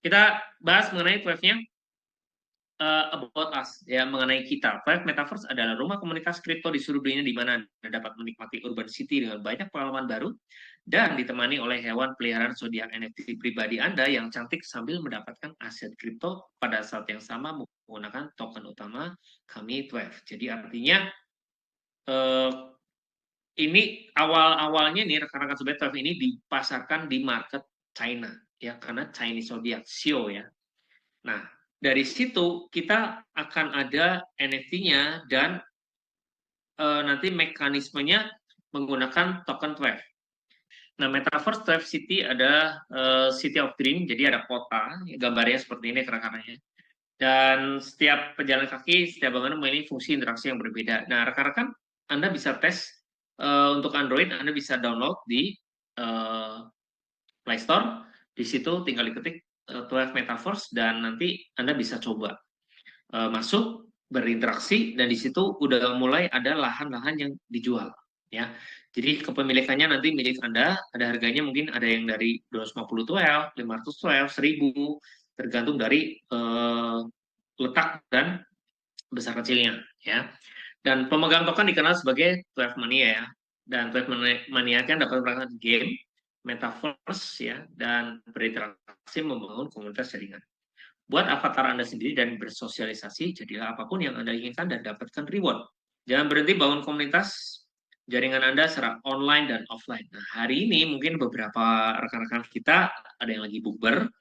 Kita bahas mengenai Thrive-nya, about us, ya, mengenai kita. Thrive Metaverse adalah rumah komunitas kripto di seluruh dunia di mana Anda dapat menikmati urban city dengan banyak pengalaman baru dan ditemani oleh hewan peliharaan zodiak NFT pribadi Anda yang cantik sambil mendapatkan aset kripto pada saat yang sama menggunakan token utama kami Thrive. Jadi artinya eh, ini awal-awalnya nih rekan-rekan sobat Thrive ini dipasarkan di market China, ya, karena Chinese zodiac show, ya. Nah, dari situ kita akan ada NFT-nya dan nanti mekanismenya menggunakan token Thrive. Nah, Metaverse Thrive City ada City of Dream, jadi ada kota, gambarnya seperti ini rekan-rekannya. Dan setiap pejalan kaki, setiap bangunan memiliki fungsi interaksi yang berbeda. Nah, rekan-rekan, Anda bisa tes untuk Android, Anda bisa download di Play Store. Di situ tinggal diketik Thrive Metaverse dan nanti Anda bisa coba masuk, berinteraksi, dan di situ udah mulai ada lahan-lahan yang dijual, ya. Jadi kepemilikannya nanti milik Anda, ada harganya mungkin ada yang dari 250 12, 500 12, 1000, tergantung dari letak dan besar kecilnya, ya. Dan pemegang token dikenal sebagai Thrive Mania, ya. Dan Thrive Mania kan dapat melakukan game, metaverse, ya, dan berinteraksi membangun komunitas jaringan. Buat avatar Anda sendiri dan bersosialisasi, jadilah apapun yang Anda inginkan dan dapatkan reward. Jangan berhenti bangun komunitas jaringan Anda secara online dan offline. Nah, hari ini mungkin beberapa rekan-rekan kita ada yang lagi bukber,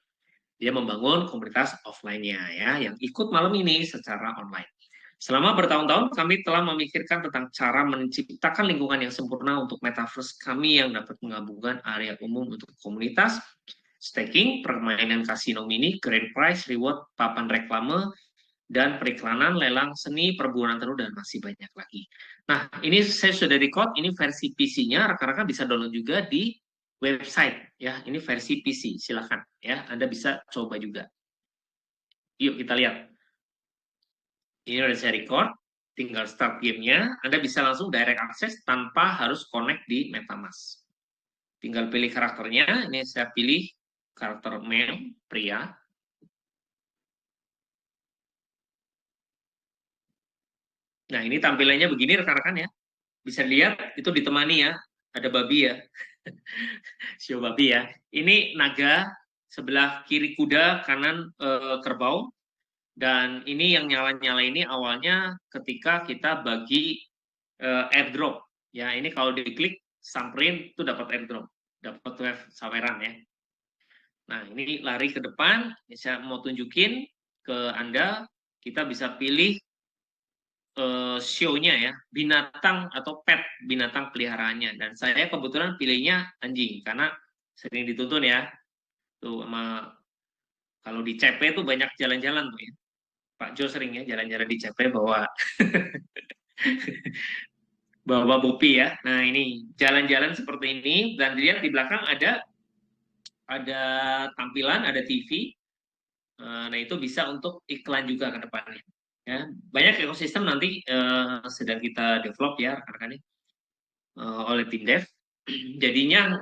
dia membangun komunitas offline-nya, ya, yang ikut malam ini secara online. Selama bertahun-tahun, kami telah memikirkan tentang cara menciptakan lingkungan yang sempurna untuk metaverse kami yang dapat menggabungkan area umum untuk komunitas, staking, permainan kasino mini, grand prize, reward, papan reklame, dan periklanan, lelang, seni, perburuan terus, dan masih banyak lagi. Nah, ini saya sudah record, ini versi PC-nya, rekan-rekan bisa download juga di website, ya. Ini versi PC, silakan, ya. Anda bisa coba juga. Yuk kita lihat. Ini udah saya record, tinggal start gamenya. Anda bisa langsung direct access tanpa harus connect di MetaMask. Tinggal pilih karakternya. Ini saya pilih karakter male, pria. Nah, ini tampilannya begini rekan-rekan, ya. Bisa dilihat, itu ditemani, ya. Ada babi, ya. Sio babi, ya. Ini naga, sebelah kiri kuda, kanan kerbau. Dan ini yang nyala-nyala ini awalnya ketika kita bagi airdrop. Ya, ini kalau diklik samperin itu dapat airdrop, dapat wave saweran, ya. Nah, ini lari ke depan, ini saya mau tunjukin ke Anda, kita bisa pilih show-nya, ya, binatang atau pet binatang peliharaannya. Dan saya kebetulan pilihnya anjing karena sering dituntun, ya. Tuh sama kalau di CP tuh banyak jalan-jalan tuh, ya. Pak Jo sering, ya, jalan-jalan di CP bawa bawa Bopi, ya. Nah, ini jalan-jalan seperti ini dan dilihat di belakang ada tampilan, ada TV. Nah, itu bisa untuk iklan juga ke depannya. Ya, banyak ekosistem nanti sedang kita develop, ya, rekan-rekan, oleh tim dev. Jadinya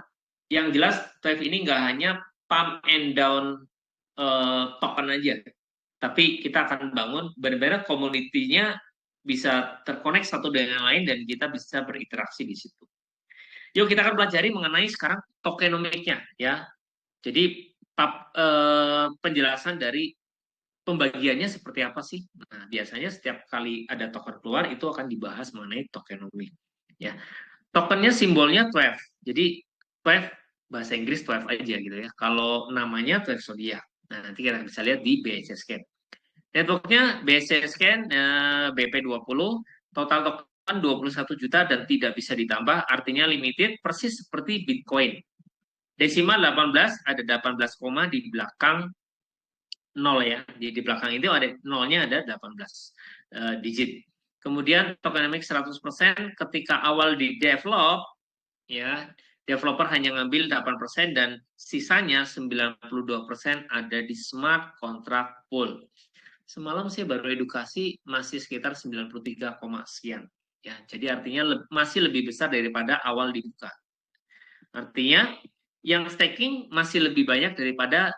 yang jelas Thrive ini nggak hanya pump and down token aja, tapi kita akan bangun benar-benar community-nya bisa terkonek satu dengan yang lain dan kita bisa berinteraksi di situ. Yuk kita akan pelajari mengenai sekarang tokenomics-nya, ya. Jadi penjelasan dari pembagiannya seperti apa sih? Nah, biasanya setiap kali ada token keluar itu akan dibahas mengenai tokenomics, ya. Tokennya simbolnya Thrive. Jadi Thrive bahasa Inggris Thrive aja gitu, ya. Kalau namanya Thrive Zodiac. Nah, nanti kita bisa lihat di BSC Scan. Networknya BSC Scan BP20, total token 21 juta dan tidak bisa ditambah, artinya limited, persis seperti Bitcoin. Desimal 18, ada 18 koma di belakang 0, ya. Di belakang itu ada nolnya, ada 18 digit. Kemudian tokenomics 100% ketika awal di develop, ya, developer hanya ngambil 8% dan sisanya 92% ada di smart contract pool. Semalam saya baru edukasi masih sekitar 93, sekian, ya. Jadi artinya masih lebih besar daripada awal dibuka. Artinya yang staking masih lebih banyak daripada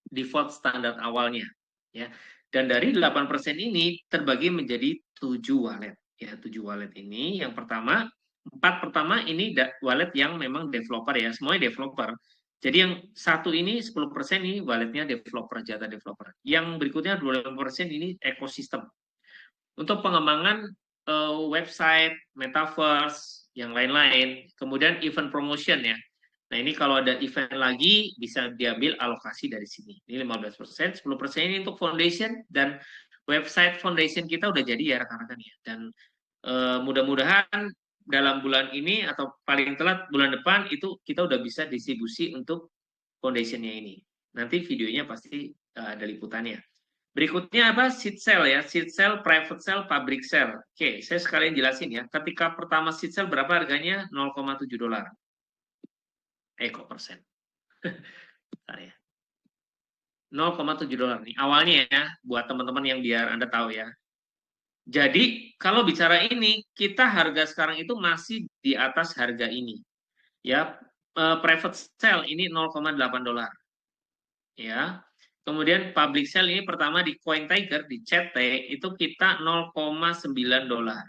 default standar awalnya, ya. Dan dari 8% ini terbagi menjadi 7 wallet. Ya, 7 wallet ini yang pertama, 4 pertama ini wallet yang memang developer ya, semuanya developer. Jadi yang satu ini 10% ini walletnya developer, jatah developer. Yang berikutnya 25% ini ekosistem. Untuk pengembangan website, metaverse, yang lain-lain. Kemudian event promotion ya. Nah ini kalau ada event lagi bisa diambil alokasi dari sini. Ini 15%, 10% ini untuk foundation dan website foundation kita udah jadi ya rekan-rekan ya. Dan mudah-mudahan dalam bulan ini atau paling telat bulan depan itu kita udah bisa distribusi untuk foundationnya ini. Nanti videonya pasti ada liputannya. Berikutnya apa? Seed sale ya. Seed sale, private sale, public sale. Oke, saya sekalian jelasin ya. Ketika pertama seed sale berapa harganya? 0,7 dolar. Kok persen. Bentar ya. 0,7 dolar nih. Awalnya ya, buat teman-teman yang biar Anda tahu ya. Jadi, kalau bicara ini, kita harga sekarang itu masih di atas harga ini. Ya, private sale ini 0,8 dolar. Ya. Kemudian public sale ini pertama di CoinTiger, di CT, itu kita 0,9 dolar.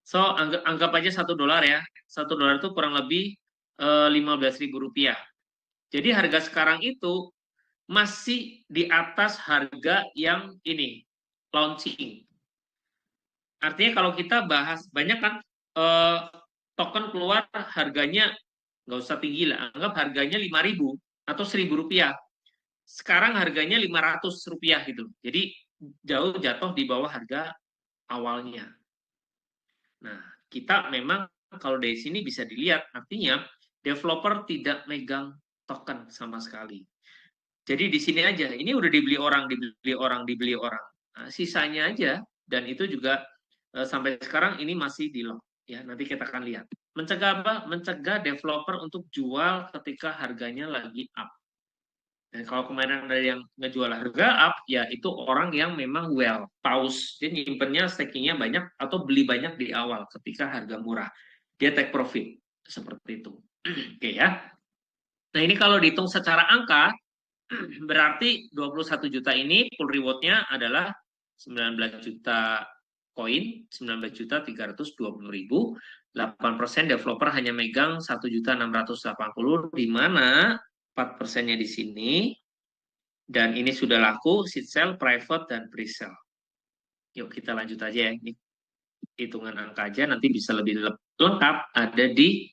So, anggap aja 1 dolar ya. 1 dolar itu kurang lebih 15.000 rupiah. Jadi harga sekarang itu masih di atas harga yang ini, launching. Artinya kalau kita bahas, banyak kan token keluar harganya nggak usah tinggi lah, anggap harganya 5.000 atau 1.000 rupiah. Sekarang harganya 500 rupiah gitu. Jadi jauh jatuh di bawah harga awalnya. Nah, kita memang kalau dari sini bisa dilihat, artinya developer tidak megang token sama sekali. Jadi di sini aja, ini udah dibeli orang, dibeli orang, dibeli orang. Nah, sisanya aja, dan itu juga sampai sekarang ini masih di lock. Ya, nanti kita akan lihat. Mencegah apa? Mencegah developer untuk jual ketika harganya lagi up. Dan kalau kemarin ada yang ngejual harga up, ya itu orang yang memang well, paus. Dia nyimpennya, stakingnya banyak, atau beli banyak di awal ketika harga murah. Dia take profit. Seperti itu. Oke ya. Nah ini kalau dihitung secara angka, berarti 21 juta ini full reward-nya adalah 19 juta koin, 19.320.000. 8% developer hanya megang 1.680.000, di mana 4%-nya di sini, dan ini sudah laku, seed sale, private, dan pre-sale. Yuk kita lanjut aja ya, ini hitungan angka aja, nanti bisa lebih lengkap ada di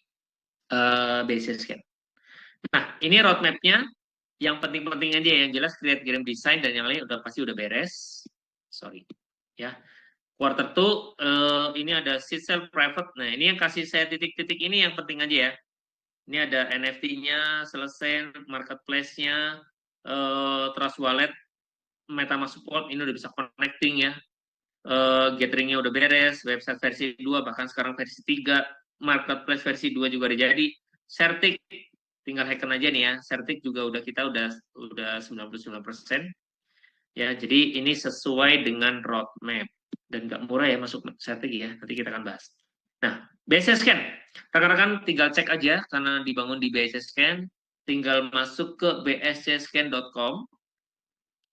Basecamp. Nah, ini roadmap-nya. Yang penting-penting aja, yang jelas create game design dan yang lain udah pasti udah beres. Sorry ya. Quarter 2 ini ada seed sale private. Nah ini yang kasih saya titik-titik ini yang penting aja ya. Ini ada NFT-nya selesai, marketplace-nya, Trust Wallet, MetaMask support ini udah bisa connecting ya. Gathering-nya udah beres, website versi 2 bahkan sekarang versi 3, marketplace versi 2 juga udah jadi. Certic tinggal hacken aja nih ya. Certic juga kita udah 99%. Ya, jadi ini sesuai dengan roadmap dan nggak murah ya masuk Certic ya. Nanti kita akan bahas. Nah, BSC Scan. Rekan-rekan tinggal cek aja karena dibangun di BSC Scan, tinggal masuk ke bscscan.com.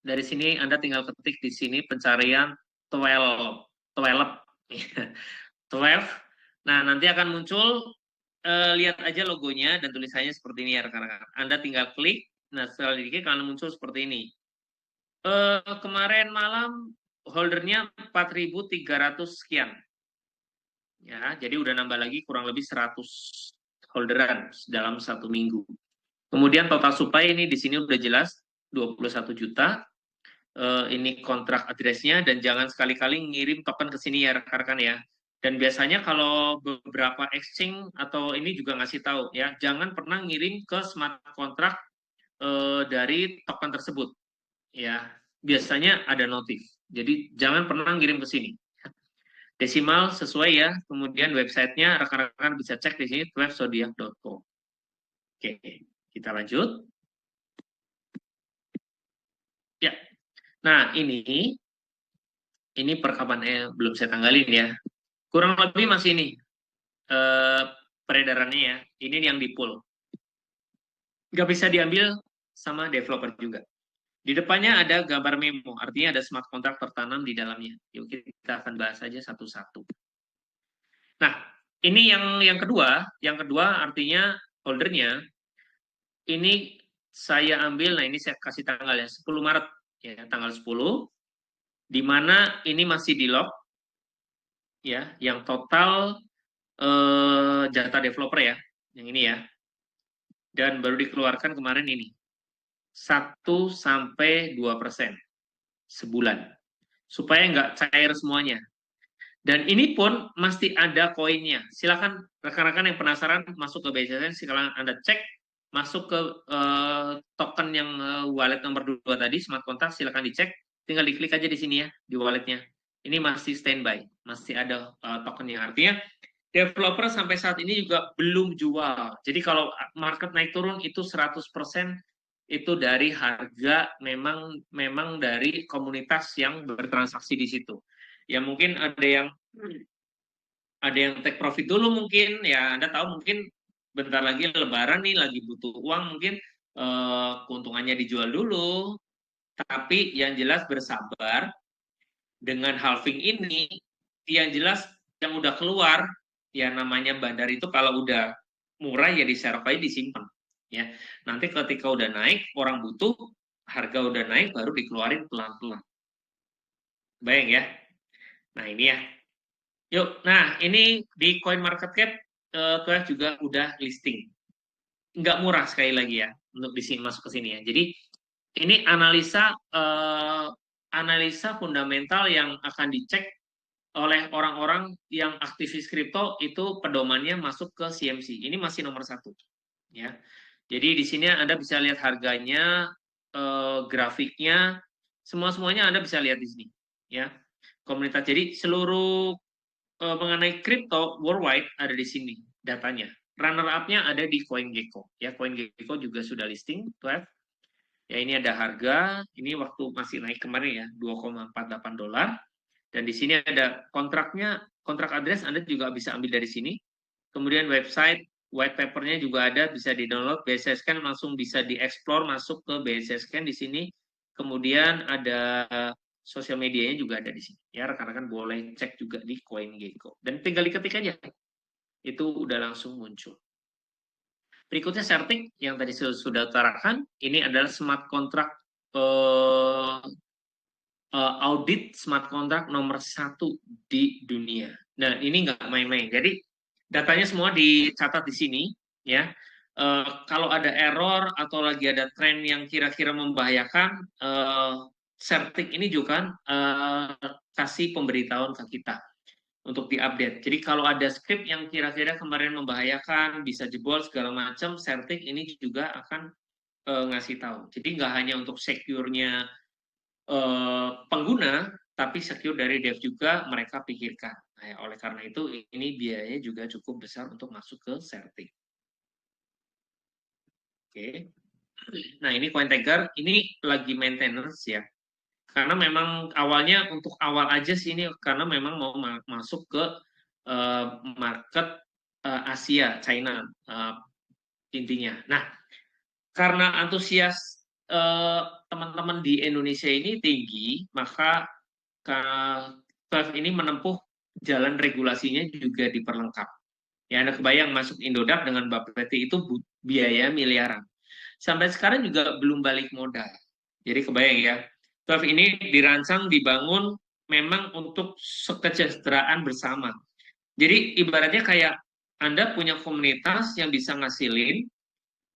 Dari sini Anda tinggal ketik di sini pencarian 12. 12. Nah, nanti akan muncul, lihat aja logonya dan tulisannya seperti ini ya rekan-rekan. Anda tinggal klik, nah setelah diklik akan muncul seperti ini. Kemarin malam holdernya 4.300 sekian. Ya, jadi udah nambah lagi kurang lebih 100 holderan dalam 1 minggu. Kemudian total supply ini di sini udah jelas 21 juta. Ini kontrak address-nya, dan jangan sekali-kali ngirim token ke sini ya rekan-rekan ya. Dan biasanya kalau beberapa exchange atau ini juga ngasih tahu ya, jangan pernah ngirim ke smart contract dari token tersebut. Ya, biasanya ada notif. Jadi jangan pernah ngirim ke sini. Desimal sesuai ya. Kemudian websitenya rekan-rekan bisa cek di sini, webzodiac.co. Oke, kita lanjut. Ya. Nah, ini perkapannya belum saya tanggalin ya. Kurang lebih masih ini peredarannya ya. Ini yang di pool. Nggak bisa diambil sama developer juga. Di depannya ada gambar memo, artinya ada smart contract tertanam di dalamnya. Yuk kita akan bahas saja satu-satu. Nah, ini yang kedua. Yang kedua artinya holdernya ini saya ambil, nah ini saya kasih tanggal ya, 10 Maret ya, tanggal 10, di mana ini masih di lock ya, yang total jatah developer ya, yang ini ya, dan baru dikeluarkan kemarin ini 1-2% sebulan supaya nggak cair semuanya. Dan ini pun masih ada koinnya. Silakan rekan-rekan yang penasaran masuk ke BCSN, silakan Anda cek masuk ke token yang wallet nomor 2 tadi, smart contract, silakan dicek. Tinggal diklik aja di sini ya, di walletnya. Ini masih standby, masih ada tokennya. Artinya developer sampai saat ini juga belum jual. Jadi kalau market naik turun itu 100% itu dari harga memang dari komunitas yang bertransaksi di situ. Ya mungkin ada yang take profit dulu mungkin ya, Anda tahu mungkin bentar lagi lebaran nih lagi butuh uang mungkin keuntungannya dijual dulu, tapi yang jelas bersabar dengan halving ini, yang jelas yang udah keluar ya namanya bandar itu kalau udah murah ya diserap aja disimpan ya. Nanti ketika udah naik orang butuh, harga udah naik baru dikeluarin pelan-pelan. Bayang ya. Nah, ini ya. Yuk, nah ini di CoinMarketCap Twelve juga udah listing. Nggak murah sekali lagi ya untuk di sini masuk ke sini ya. Jadi ini analisa fundamental yang akan dicek oleh orang-orang yang aktivis kripto itu pedomannya masuk ke CMC. Ini masih nomor 1 ya. Jadi di sini Anda bisa lihat harganya, grafiknya, semuanya Anda bisa lihat di sini ya. Komunitas. Jadi seluruh mengenai kripto worldwide ada di sini datanya. Runner up-nya ada di CoinGecko. Ya, CoinGecko juga sudah listing 12. Ya, ini ada harga, ini waktu masih naik kemarin ya, $2,48. Dan di sini ada kontraknya, kontrak address Anda juga bisa ambil dari sini. Kemudian website, white paper-nya juga ada, bisa di-download. BSC Scan langsung bisa di-explore, masuk ke BSC Scan di sini. Kemudian ada sosial medianya juga ada di sini. Ya, rekan-rekan boleh cek juga di CoinGecko. Dan tinggal diketik aja. Itu udah langsung muncul. Berikutnya Certic yang tadi sudah utarakan. Ini adalah smart contract audit smart contract nomor 1 di dunia. Nah, ini nggak main-main. Jadi datanya semua dicatat di sini ya. Kalau ada error atau lagi ada tren yang kira-kira membahayakan, Certic ini juga kasih pemberitahuan ke kita untuk diupdate. Jadi kalau ada script yang kira-kira kemarin membahayakan, bisa jebol segala macam, Certic ini juga akan ngasih tahu. Jadi nggak hanya untuk secure-nya pengguna, tapi secure dari dev juga mereka pikirkan. Nah, oleh karena itu ini biayanya juga cukup besar untuk masuk ke Certic. Oke. Nah, ini CoinTiger, ini lagi maintenance ya. Karena memang awalnya untuk awal aja sih ini karena memang mau masuk ke market Asia, China intinya. Nah, karena antusias teman-teman di Indonesia ini tinggi, maka Valve ini menempuh jalan regulasinya juga diperlengkap. Ya, Anda kebayang masuk Indodax dengan Bapeti itu biaya miliaran. Sampai sekarang juga belum balik modal. Jadi kebayang ya, Valve ini dirancang, dibangun memang untuk kesejahteraan bersama. Jadi ibaratnya kayak Anda punya komunitas yang bisa ngasilin,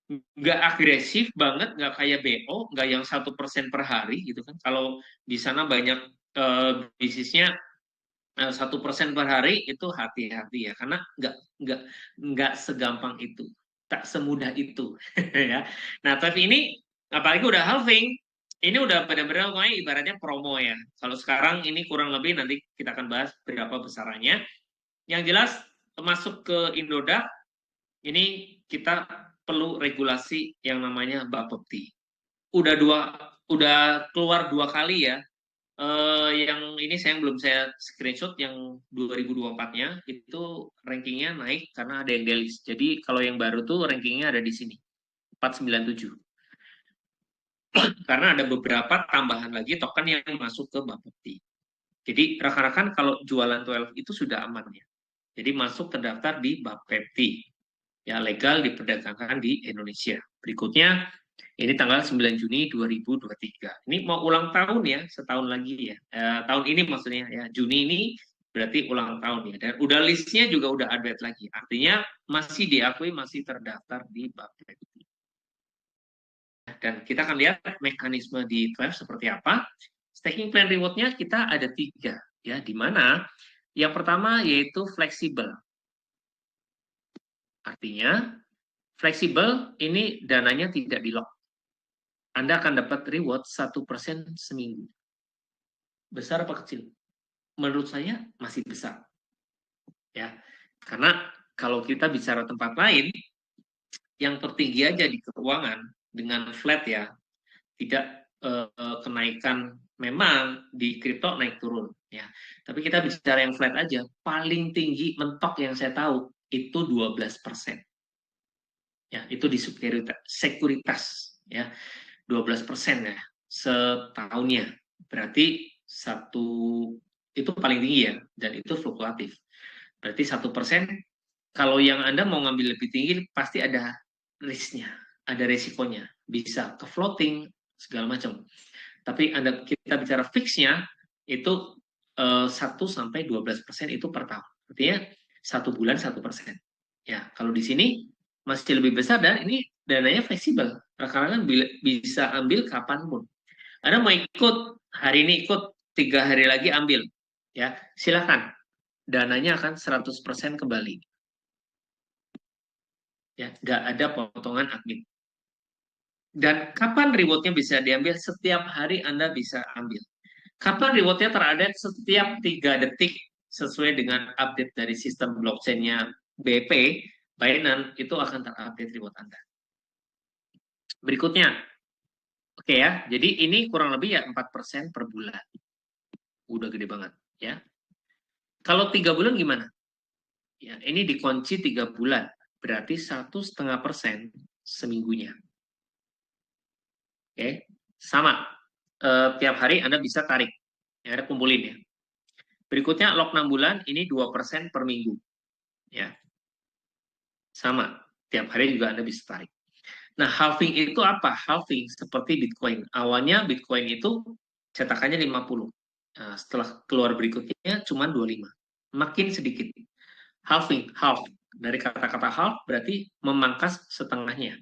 nggak agresif banget, nggak kayak BO, nggak yang 1% per hari gitu kan. Kalau di sana banyak bisnisnya 1% per hari itu hati-hati ya, karena nggak segampang itu, tak semudah itu ya. Nah, tapi ini apalagi udah halving, ini udah benar-benar ibaratnya promo ya. Kalau sekarang ini kurang lebih nanti kita akan bahas berapa besarannya. Yang jelas masuk ke Indodax ini kita perlu regulasi yang namanya Bapepti. Udah keluar 2 kali ya. Yang ini belum saya screenshot yang 2024-nya itu rankingnya naik karena ada yang delist. Jadi kalau yang baru tuh rankingnya ada di sini 497. karena ada beberapa tambahan lagi token yang masuk ke Bapepti. Jadi rekan-rekan kalau jualan 12 itu sudah aman ya. Jadi masuk terdaftar di Bapepti. Ya, legal diperdagangkan di Indonesia. Berikutnya, ini tanggal 9 Juni 2023. Ini mau ulang tahun ya, setahun lagi ya. Tahun ini maksudnya ya, Juni ini berarti ulang tahun ya. Dan udah listnya juga udah update lagi. Artinya masih diakui, masih terdaftar di Bapepti. Dan kita akan lihat mekanisme di 12 seperti apa. Staking plan reward-nya kita ada 3 ya, di mana yang pertama yaitu fleksibel. Artinya fleksibel ini dananya tidak di-lock. Anda akan dapat reward 1% seminggu. Besar apa kecil? Menurut saya masih besar. Ya. Karena kalau kita bicara tempat lain, yang tertinggi aja di keuangan dengan flat ya, tidak kenaikan, memang di kripto naik turun ya. Tapi kita bicara yang flat aja, paling tinggi mentok yang saya tahu itu 12%. Ya, itu di sekuritas ya. 12% ya setahunnya. Berarti itu paling tinggi ya, dan itu fluktuatif. Berarti 1%, kalau yang Anda mau ngambil lebih tinggi pasti ada risknya, ada resikonya. Bisa ke floating, segala macam. Tapi kita bicara fixnya, itu 1-12% itu per tahun. Artinya 1 bulan 1%. Ya, kalau di sini masih lebih besar dan ini dananya fleksibel. Rekan-rekan bisa ambil kapanpun. Anda mau ikut hari ini, ikut 3 hari lagi ambil, ya silakan. Dananya akan 100% kembali. Ya, nggak ada potongan admin. Dan kapan rewardnya bisa diambil? Setiap hari Anda bisa ambil. Kapan rewardnya terupdate? Setiap 3 detik sesuai dengan update dari sistem blockchain-nya BP, Binance, itu akan terupdate reward Anda. Berikutnya, oke ya, jadi ini kurang lebih ya 4% per bulan. Udah gede banget ya. Kalau 3 bulan gimana? Ya, ini dikunci 3 bulan, berarti 1,5% seminggunya. Oke, sama. Tiap hari Anda bisa tarik. Ya, ada kumpulin ya. Berikutnya lock 6 bulan, ini 2% per minggu. Ya. Sama. Tiap hari juga Anda bisa tarik. Nah, halving itu apa? Halving seperti Bitcoin. Awalnya Bitcoin itu cetakannya 50. Nah, setelah keluar berikutnya cuma 25. Makin sedikit. Halving, half. Dari kata-kata half berarti memangkas setengahnya.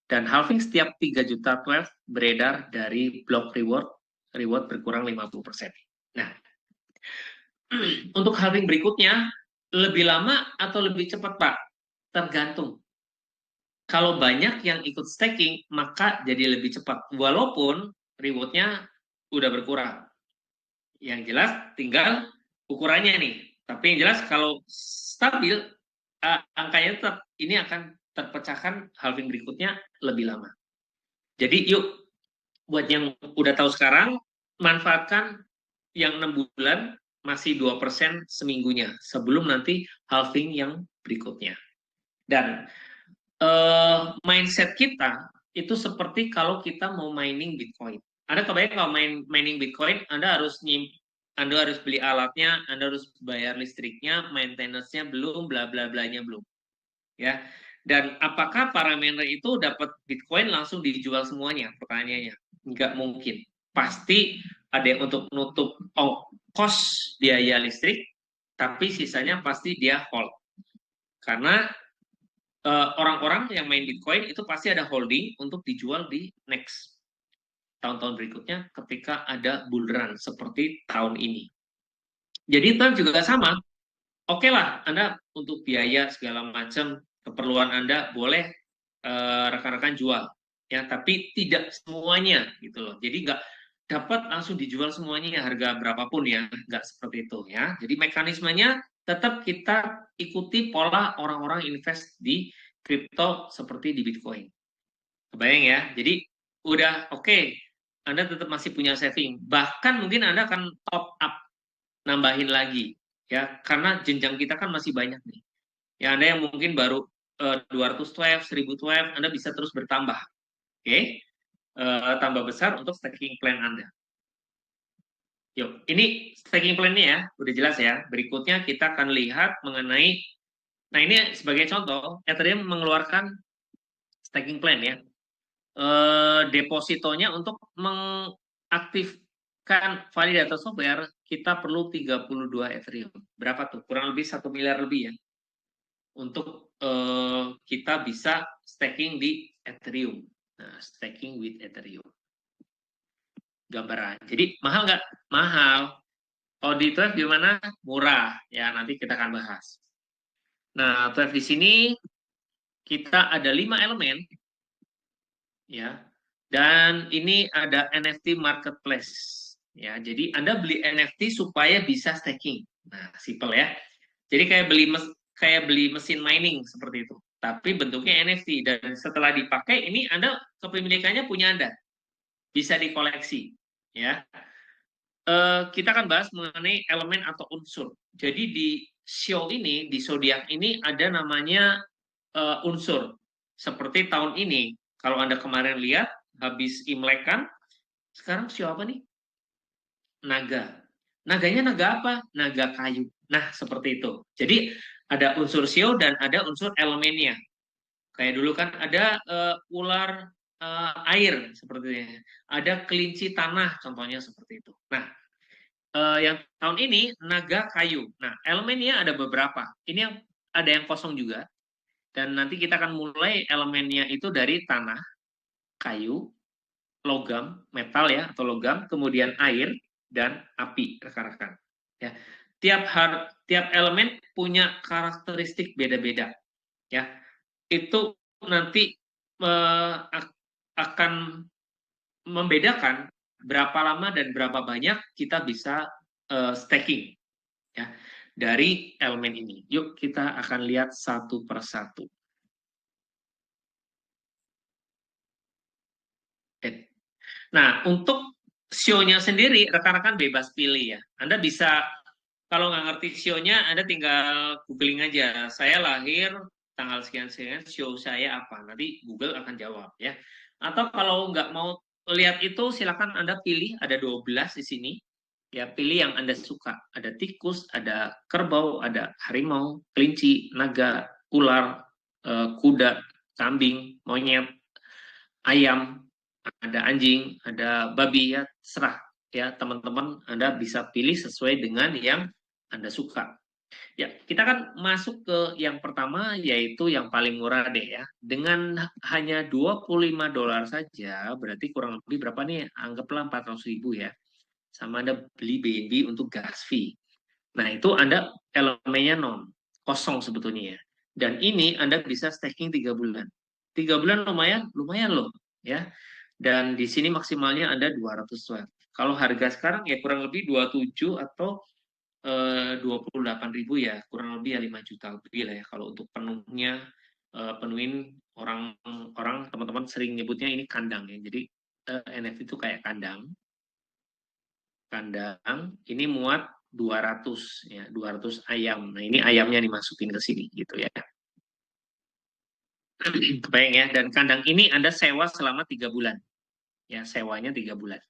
Dan halving setiap 3 juta 12 beredar dari block reward berkurang 50%. Nah, untuk halving berikutnya, lebih lama atau lebih cepat, Pak? Tergantung. Kalau banyak yang ikut staking, maka jadi lebih cepat. Walaupun rewardnya udah berkurang. Yang jelas tinggal ukurannya nih. Tapi yang jelas kalau stabil, angkanya tetap ini akan terpecahkan halving berikutnya lebih lama. Jadi yuk, buat yang udah tahu sekarang, manfaatkan yang 6 bulan masih 2% seminggunya sebelum nanti halving yang berikutnya. Dan mindset kita itu seperti kalau kita mau mining Bitcoin. Anda kebayang kalau mining Bitcoin, Anda harus beli alatnya, Anda harus bayar listriknya, maintenance-nya belum, bla bla blanya belum. Ya. Dan apakah para miner itu dapat Bitcoin langsung dijual semuanya? Pertanyaannya, nggak mungkin. Pasti ada yang untuk menutup ongkos biaya listrik, tapi sisanya pasti dia hold. Karena orang-orang yang main Bitcoin itu pasti ada holding untuk dijual di next tahun-tahun berikutnya ketika ada bull run seperti tahun ini. Jadi itu juga sama. Oke lah, Anda untuk biaya segala macam keperluan Anda boleh rekan-rekan jual, ya. Tapi tidak semuanya gitu loh. Jadi nggak dapat langsung dijual semuanya harga berapapun ya, nggak seperti itu ya. Jadi mekanismenya tetap kita ikuti pola orang-orang invest di kripto seperti di Bitcoin. Kebayang ya? Jadi udah oke, Anda tetap masih punya saving. Bahkan mungkin Anda akan top up, nambahin lagi ya, karena jenjang kita kan masih banyak nih. Ya, Anda yang mungkin baru 212, 1012, Anda bisa terus bertambah. Oke? tambah besar untuk staking plan Anda. Yuk, ini staking plan-nya ya, udah jelas ya. Berikutnya kita akan lihat mengenai, nah ini sebagai contoh, Ethereum mengeluarkan staking plan ya. Depositonya untuk mengaktifkan validator software, kita perlu 32 Ethereum. Berapa tuh? Kurang lebih 1 miliar lebih ya. Untuk kita bisa staking di Ethereum. Nah, staking with Ethereum. Gambaran. Jadi mahal nggak? Mahal. Kalau di Twelve gimana? Murah. Ya, nanti kita akan bahas. Nah, Twelve di sini kita ada 5 elemen. Ya. Dan ini ada NFT marketplace. Ya, jadi Anda beli NFT supaya bisa staking. Nah, simple ya. Jadi kayak beli mesin mining seperti itu. Tapi bentuknya NFT dan setelah dipakai ini Anda kepemilikannya punya Anda. Bisa dikoleksi, ya. Kita akan bahas mengenai elemen atau unsur. Jadi di show ini, di zodiak ini ada namanya unsur. Seperti tahun ini, kalau Anda kemarin lihat habis Imlek kan, sekarang show apa nih? Naga. Naganya naga apa? Naga kayu. Nah, seperti itu. Jadi ada unsur show dan ada unsur elemennya. Kayak dulu kan ada ular air seperti ada kelinci tanah contohnya seperti itu. Nah, yang tahun ini naga kayu. Nah, elemennya ada beberapa. Ini yang ada yang kosong juga. Dan nanti kita akan mulai elemennya itu dari tanah, kayu, logam, metal ya atau logam, kemudian air dan api, rekan-rekan. Ya. Tiap elemen punya karakteristik beda-beda. Ya. Itu nanti akan membedakan berapa lama dan berapa banyak kita bisa staking ya dari elemen ini. Yuk kita akan lihat satu persatu. Nah, untuk show-nya sendiri, rekan-rekan bebas pilih ya. Anda bisa, kalau nggak ngerti show-nya, Anda tinggal googling aja. Saya lahir tanggal sekian-sekian, show saya apa. Nanti Google akan jawab ya. Atau kalau nggak mau lihat itu, silakan Anda pilih, ada 12 di sini. Ya, pilih yang Anda suka. Ada tikus, ada kerbau, ada harimau, kelinci, naga, ular, kuda, kambing, monyet, ayam, ada anjing, ada babi ya, serah ya teman-teman Anda bisa pilih sesuai dengan yang Anda suka. Ya, kita kan masuk ke yang pertama yaitu yang paling murah deh ya. Dengan hanya $25 saja, berarti kurang lebih berapa nih? Anggaplah 400.000 ya. Sama Anda beli BNB untuk gas fee. Nah, itu Anda elemennya non, kosong sebetulnya ya. Dan ini Anda bisa staking 3 bulan. 3 bulan lumayan, lumayan loh ya. Dan di sini maksimalnya Anda 200 watt. Kalau harga sekarang ya kurang lebih 27 atau 28.000 ya, kurang lebih ya 5 juta lebih lah ya kalau untuk penuhnya penuhin orang teman-teman sering nyebutnya ini kandang ya. Jadi NFT itu kayak kandang. Kandang ini muat 200 ya, 200 ayam. Nah, ini ayamnya dimasukin ke sini gitu ya. Kebayang ya, dan kandang ini Anda sewa selama 3 bulan. Ya, sewanya 3 bulan.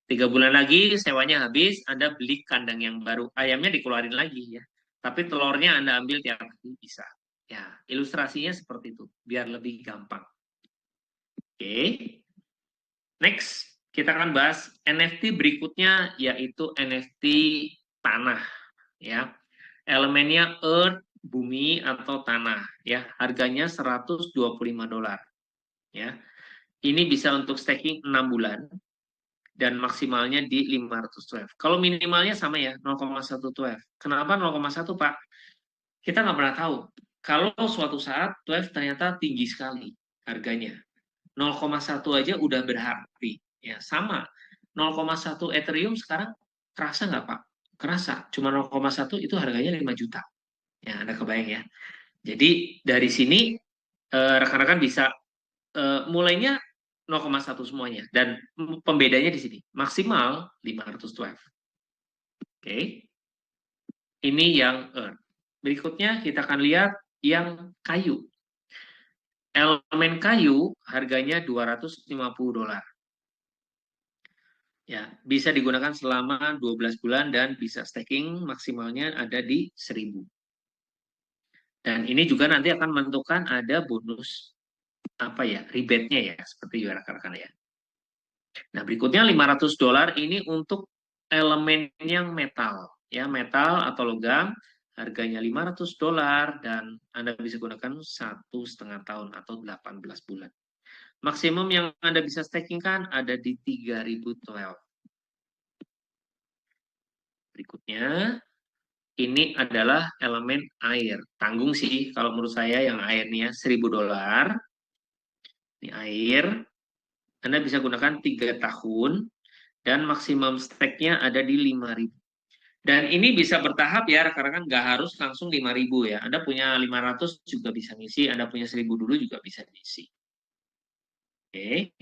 3 bulan lagi sewanya habis, Anda beli kandang yang baru. Ayamnya dikeluarin lagi ya. Tapi telurnya Anda ambil tiap hari bisa. Ya, ilustrasinya seperti itu, biar lebih gampang. Oke. Next, kita akan bahas NFT berikutnya yaitu NFT tanah ya. Elemennya earth, bumi atau tanah ya. Harganya $125 ya. Ini bisa untuk staking 6 bulan dan maksimalnya di 512. Kalau minimalnya sama ya, 0,112. Kenapa 0,1 Pak? Kita nggak pernah tahu. Kalau suatu saat 12 ternyata tinggi sekali harganya. 0,1 aja udah berarti. Ya, sama. 0,1 Ethereum sekarang kerasa nggak Pak? Kerasa. Cuma 0,1 itu harganya 5 juta. Ya, Anda kebayang ya. Jadi dari sini rekan-rekan bisa mulainya 0,1 semuanya dan pembedanya di sini maksimal 512. Oke. Ini yang earth. Berikutnya kita akan lihat yang kayu. Elemen kayu harganya $250. Ya, bisa digunakan selama 12 bulan dan bisa staking maksimalnya ada di 1000. Dan ini juga nanti akan menentukan ada bonus apa ya, rebate-nya ya, seperti rekan-rekan ya. Nah, berikutnya $500 ini untuk elemen yang metal, ya, metal atau logam, harganya $500 dan Anda bisa gunakan 1,5 tahun atau 18 bulan. Maksimum yang Anda bisa staking kan ada di 3012. Berikutnya, ini adalah elemen air. Tanggung sih, kalau menurut saya yang airnya $1000. Ini air, Anda bisa gunakan 3 tahun, dan maksimum stake-nya ada di 5.000. Dan ini bisa bertahap ya, rekan-rekan, nggak harus langsung 5.000 ya. Anda punya 500 juga bisa ngisi, Anda punya 1.000 dulu juga bisa ngisi. Oke.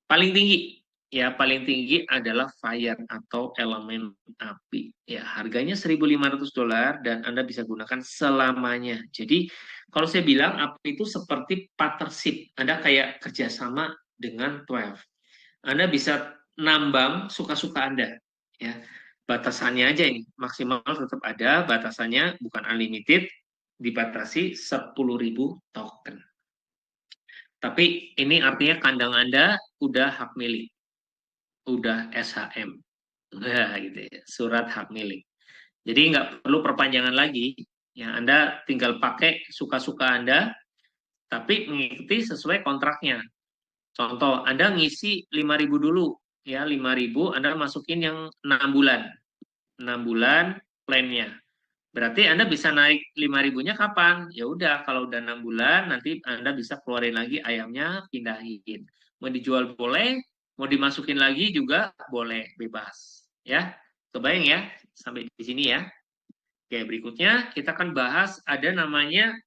Paling tinggi, ya paling tinggi adalah fire atau elemen api. Ya, harganya $1.500 dan Anda bisa gunakan selamanya. Jadi, kalau saya bilang api itu seperti partnership. Anda kayak kerjasama dengan 12. Anda bisa nambang suka-suka Anda. Ya, batasannya aja ini maksimal tetap ada, batasannya bukan unlimited, dibatasi 10.000 token. Tapi ini artinya kandang Anda udah hak milik, udah SHM, nah, gitu ya, surat hak milik. Jadi nggak perlu perpanjangan lagi, ya Anda tinggal pakai suka-suka Anda, tapi mengikuti sesuai kontraknya. Contoh, Anda ngisi 5.000 dulu, ya 5.000 Anda masukin yang 6 bulan. 6 bulan plannya. Berarti Anda bisa naik 5.000-nya kapan? Ya udah, kalau udah 6 bulan nanti Anda bisa keluarin lagi ayamnya, pindahin. Mau dijual boleh, mau dimasukin lagi juga boleh, bebas. Ya, kebayang ya? Sampai di sini ya. Oke, berikutnya kita akan bahas ada namanya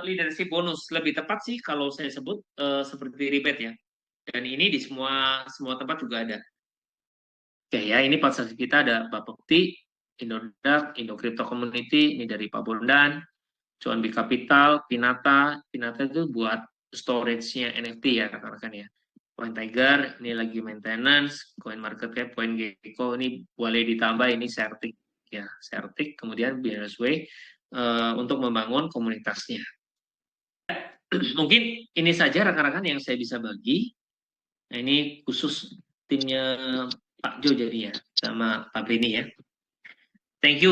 leadership bonus. Lebih tepat sih kalau saya sebut seperti rebate ya. Dan ini di semua tempat juga ada. Oke ya, ini partnership kita ada Bapak Bukti, Indodax, Indo Crypto Community, ini dari Pak Bondan, Cuan B Capital, Pinata. Pinata itu buat storage-nya NFT ya, rekan-rekan ya. Coin Tiger, ini lagi maintenance, Coin Market Cap, Coin Gecko, ini boleh ditambah, ini Certic ya, Certic, kemudian BRSW untuk membangun komunitasnya. Mungkin ini saja rekan-rekan yang saya bisa bagi. Nah, ini khusus timnya Pak Jo jadi ya, sama Pak Beni ya. Thank you.